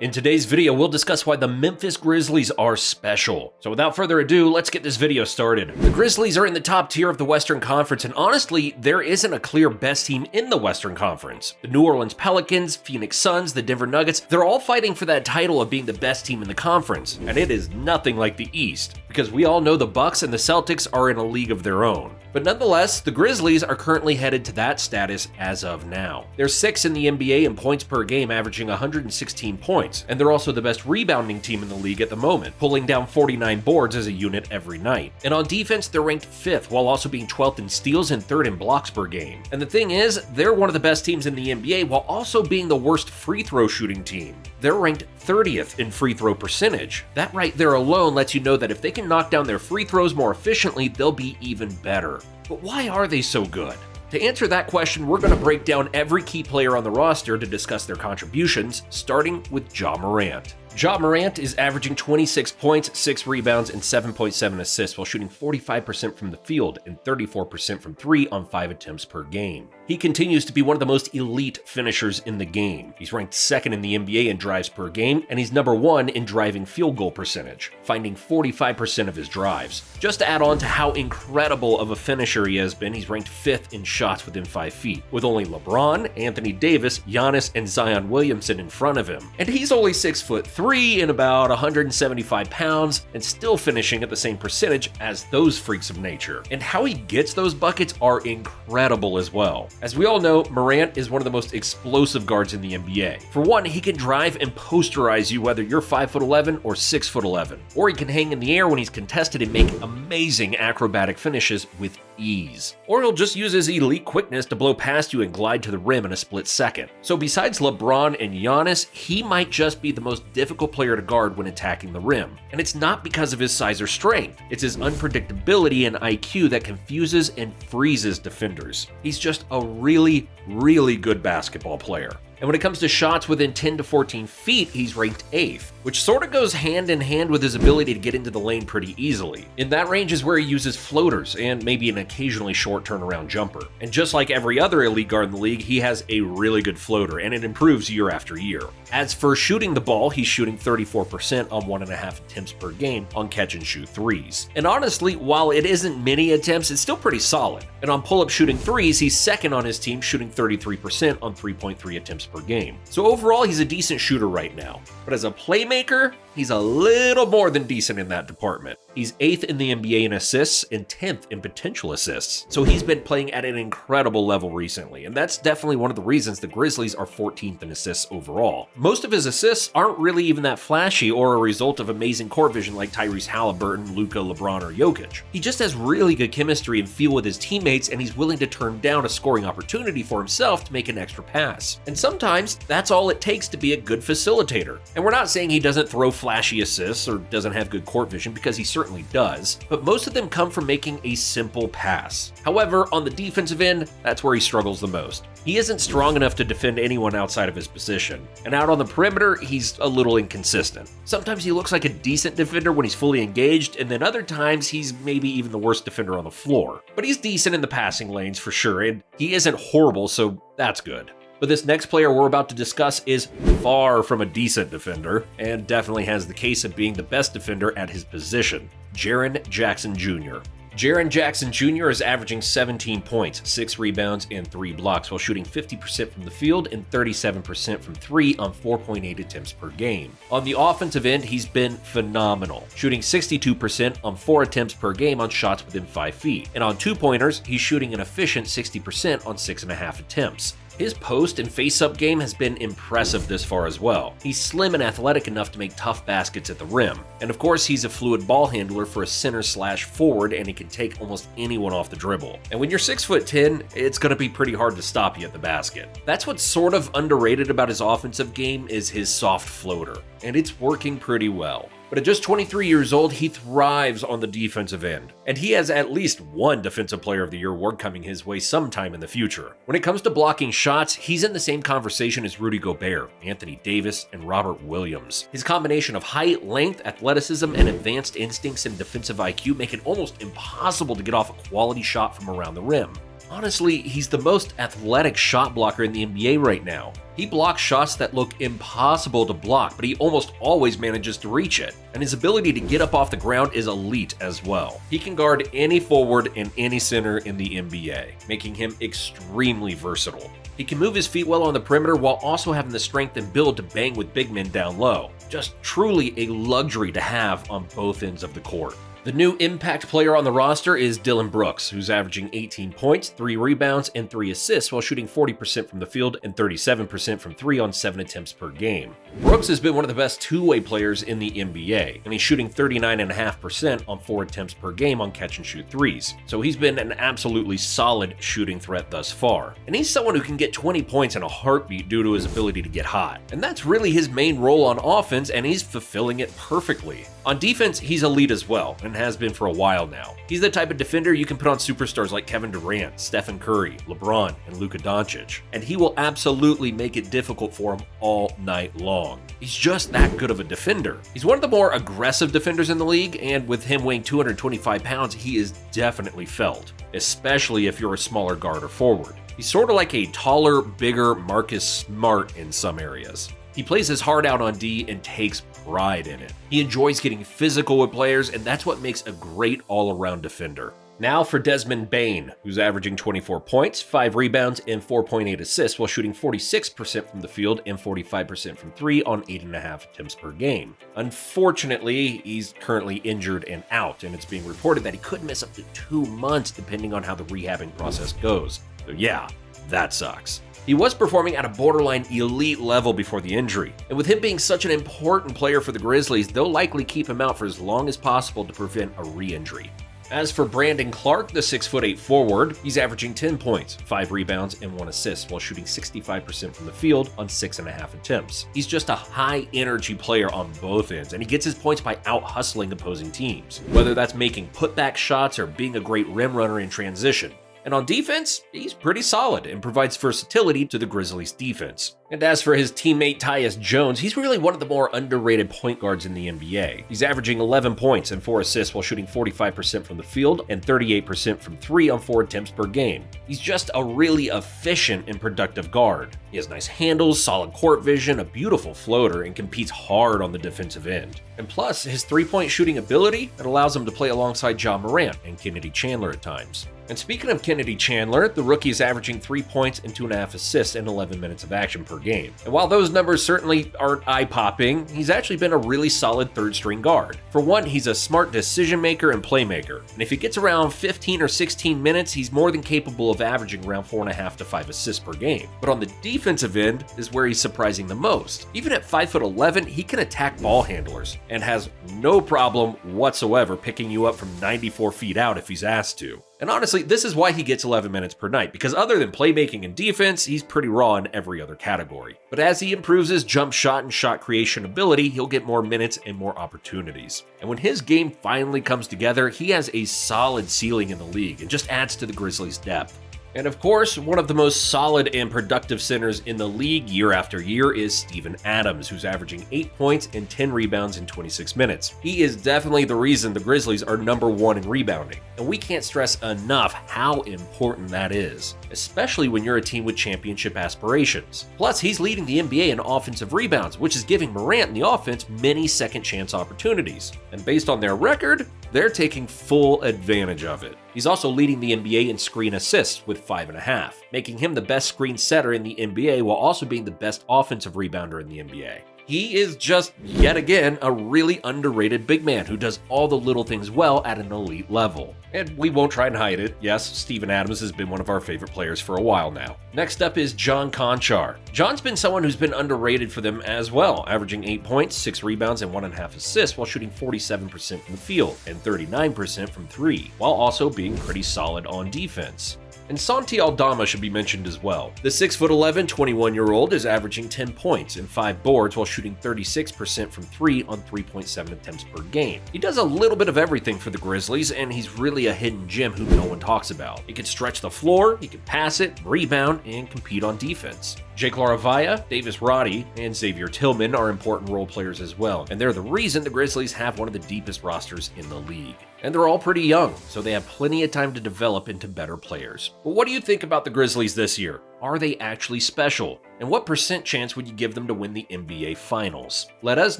In today's video, we'll discuss why the Memphis Grizzlies are special. So without further ado, let's get this video started. The Grizzlies are in the top tier of the Western Conference, and honestly, there isn't a clear best team in the Western Conference. The New Orleans Pelicans, Phoenix Suns, the Denver Nuggets, they're all fighting for that title of being the best team in the conference, and it is nothing like the East, because we all know the Bucks and the Celtics are in a league of their own. But nonetheless, the Grizzlies are currently headed to that status as of now. They're 6th in the NBA in points per game, averaging 116 points, and they're also the best rebounding team in the league at the moment, pulling down 49 boards as a unit every night. And on defense, they're ranked 5th, while also being 12th in steals and 3rd in blocks per game. And the thing is, they're one of the best teams in the NBA while also being the worst free throw shooting team. They're ranked 30th in free throw percentage. That right there alone lets you know that if they can knock down their free throws more efficiently, they'll be even better. But why are they so good? To answer that question, we're going to break down every key player on the roster to discuss their contributions, starting with Ja Morant. Ja Morant is averaging 26 points, 6 rebounds, and 7.7 assists while shooting 45% from the field and 34% from 3 on 5 attempts per game. He continues to be one of the most elite finishers in the game. He's ranked 2nd in the NBA in drives per game, and he's number 1 in driving field goal percentage, finding 45% of his drives. Just to add on to how incredible of a finisher he has been, he's ranked 5th in shots within 5 feet, with only LeBron, Anthony Davis, Giannis, and Zion Williamson in front of him. And he's only 6'3" and about 175 pounds, and still finishing at the same percentage as those freaks of nature. And how he gets those buckets are incredible as well. As we all know, Morant is one of the most explosive guards in the NBA. For one, he can drive and posterize you whether you're 5'11" or 6'11", or he can hang in the air when he's contested and make amazing acrobatic finishes with ease. Or he'll just use his elite quickness to blow past you and glide to the rim in a split second. So besides LeBron and Giannis, he might just be the most difficult player to guard when attacking the rim. And it's not because of his size or strength. It's his unpredictability and IQ that confuses and freezes defenders. He's just a really, really good basketball player. And when it comes to shots within 10 to 14 feet, he's ranked 8th, which sort of goes hand in hand with his ability to get into the lane pretty easily. In that range is where he uses floaters and maybe an occasionally short turnaround jumper. And just like every other elite guard in the league, he has a really good floater, and it improves year after year. As for shooting the ball, he's shooting 34% on 1.5 attempts per game on catch and shoot threes. And honestly, while it isn't many attempts, it's still pretty solid. And on pull-up shooting threes, he's 2nd on his team, shooting 33% on 3.3 attempts per game. So overall, he's a decent shooter right now. But as a playmaker, he's a little more than decent in that department. He's 8th in the NBA in assists and 10th in potential assists. So he's been playing at an incredible level recently, and that's definitely one of the reasons the Grizzlies are 14th in assists overall. Most of his assists aren't really even that flashy or a result of amazing court vision like Tyrese Halliburton, Luka, LeBron, or Jokic. He just has really good chemistry and feel with his teammates, and he's willing to turn down a scoring opportunity for himself to make an extra pass. And sometimes that's all it takes to be a good facilitator. And we're not saying he doesn't throw flashy assists or doesn't have good court vision, because he certainly does, but most of them come from making a simple pass. However, on the defensive end, that's where he struggles the most. He isn't strong enough to defend anyone outside of his position, and out on the perimeter, he's a little inconsistent. Sometimes he looks like a decent defender when he's fully engaged, and then other times he's maybe even the worst defender on the floor. But he's decent in the passing lanes for sure, and he isn't horrible, so that's good. But this next player we're about to discuss is far from a decent defender, and definitely has the case of being the best defender at his position, Jaren Jackson Jr. Jaren Jackson Jr. is averaging 17 points, 6 rebounds, and 3 blocks while shooting 50% from the field and 37% from 3 on 4.8 attempts per game. On the offensive end, he's been phenomenal, shooting 62% on 4 attempts per game on shots within 5 feet. And on 2-pointers, he's shooting an efficient 60% on 6.5 attempts. His post and face-up game has been impressive this far as well. He's slim and athletic enough to make tough baskets at the rim. And of course, he's a fluid ball handler for a center/forward, and he can take almost anyone off the dribble. And when you're 6'10", it's going to be pretty hard to stop you at the basket. That's what's sort of underrated about his offensive game, is his soft floater. And it's working pretty well. But at just 23 years old, he thrives on the defensive end. And he has at least one Defensive Player of the Year award coming his way sometime in the future. When it comes to blocking shots, he's in the same conversation as Rudy Gobert, Anthony Davis, and Robert Williams. His combination of height, length, athleticism, and advanced instincts and defensive IQ make it almost impossible to get off a quality shot from around the rim. Honestly, he's the most athletic shot blocker in the NBA right now. He blocks shots that look impossible to block, but he almost always manages to reach it. And his ability to get up off the ground is elite as well. He can guard any forward and any center in the NBA, making him extremely versatile. He can move his feet well on the perimeter while also having the strength and build to bang with big men down low. Just truly a luxury to have on both ends of the court. The new impact player on the roster is Dillon Brooks, who's averaging 18 points, 3 rebounds, and 3 assists while shooting 40% from the field and 37% from 3 on 7 attempts per game. Brooks has been one of the best two-way players in the NBA, and he's shooting 39.5% on 4 attempts per game on catch-and-shoot threes, so he's been an absolutely solid shooting threat thus far. And he's someone who can get 20 points in a heartbeat due to his ability to get hot. And that's really his main role on offense, and he's fulfilling it perfectly. On defense, he's elite as well, and has been for a while now. He's the type of defender you can put on superstars like Kevin Durant, Stephen Curry, LeBron, and Luka Doncic, and he will absolutely make it difficult for him all night long. He's just that good of a defender. He's one of the more aggressive defenders in the league, and with him weighing 225 pounds, he is definitely felt, especially if you're a smaller guard or forward. He's sort of like a taller, bigger Marcus Smart in some areas. He plays his heart out on D and takes pride in it. He enjoys getting physical with players, and that's what makes a great all-around defender. Now for Desmond Bane, who's averaging 24 points, 5 rebounds, and 4.8 assists while shooting 46% from the field and 45% from 3 on 8.5 attempts per game. Unfortunately, he's currently injured and out, and it's being reported that he could miss up to 2 months depending on how the rehabbing process goes. So yeah, that sucks. He was performing at a borderline elite level before the injury, and with him being such an important player for the Grizzlies, they'll likely keep him out for as long as possible to prevent a re-injury. As for Brandon Clark, the 6'8" forward, he's averaging 10 points, 5 rebounds, and 1 assist while shooting 65% from the field on 6.5 attempts. He's just a high-energy player on both ends, and he gets his points by out-hustling opposing teams, whether that's making putback shots or being a great rim runner in transition. And on defense, he's pretty solid and provides versatility to the Grizzlies' defense. And as for his teammate Tyus Jones, he's really one of the more underrated point guards in the NBA. He's averaging 11 points and 4 assists while shooting 45% from the field and 38% from 3 on 4 attempts per game. He's just a really efficient and productive guard. He has nice handles, solid court vision, a beautiful floater, and competes hard on the defensive end. And plus, his three-point shooting ability, it allows him to play alongside Ja Morant and Kennedy Chandler at times. And speaking of Kennedy Chandler, the rookie is averaging 3 points and 2.5 assists in 11 minutes of action per game. And while those numbers certainly aren't eye-popping, he's actually been a really solid third-string guard. For one, he's a smart decision-maker and playmaker. And if he gets around 15 or 16 minutes, he's more than capable of averaging around 4.5 to 5 assists per game. But on the defensive end is where he's surprising the most. Even at 5'11", he can attack ball handlers and has no problem whatsoever picking you up from 94 feet out if he's asked to. And honestly, this is why he gets 11 minutes per night, because other than playmaking and defense, he's pretty raw in every other category. But as he improves his jump shot and shot creation ability, he'll get more minutes and more opportunities. And when his game finally comes together, he has a solid ceiling in the league and just adds to the Grizzlies' depth. And of course, one of the most solid and productive centers in the league year after year is Steven Adams, who's averaging 8 points and 10 rebounds in 26 minutes. He is definitely the reason the Grizzlies are #1 in rebounding, and we can't stress enough how important that is, especially when you're a team with championship aspirations. Plus, he's leading the NBA in offensive rebounds, which is giving Morant and the offense many second chance opportunities. And based on their record, they're taking full advantage of it. He's also leading the NBA in screen assists with 5.5, making him the best screen setter in the NBA while also being the best offensive rebounder in the NBA. He is just, yet again, a really underrated big man who does all the little things well at an elite level. And we won't try and hide it. Yes, Steven Adams has been one of our favorite players for a while now. Next up is John Konchar. John's been someone who's been underrated for them as well, averaging 8 points, 6 rebounds, and 1.5 assists while shooting 47% from the field and 39% from 3, while also being pretty solid on defense. And Santi Aldama should be mentioned as well. The 6'11", 21-year-old is averaging 10 points and 5 boards while shooting 36% from 3 on 3.7 attempts per game. He does a little bit of everything for the Grizzlies, and he's really a hidden gem who no one talks about. He can stretch the floor, he can pass it, rebound, and compete on defense. Jake LaRavia, Davis Roddy, and Xavier Tillman are important role players as well, and they're the reason the Grizzlies have one of the deepest rosters in the league. and they're all pretty young, so they have plenty of time to develop into better players. But what do you think about the Grizzlies this year? Are they actually special? And what % chance would you give them to win the NBA Finals? Let us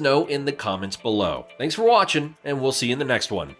know in the comments below. Thanks for watching, and we'll see you in the next one.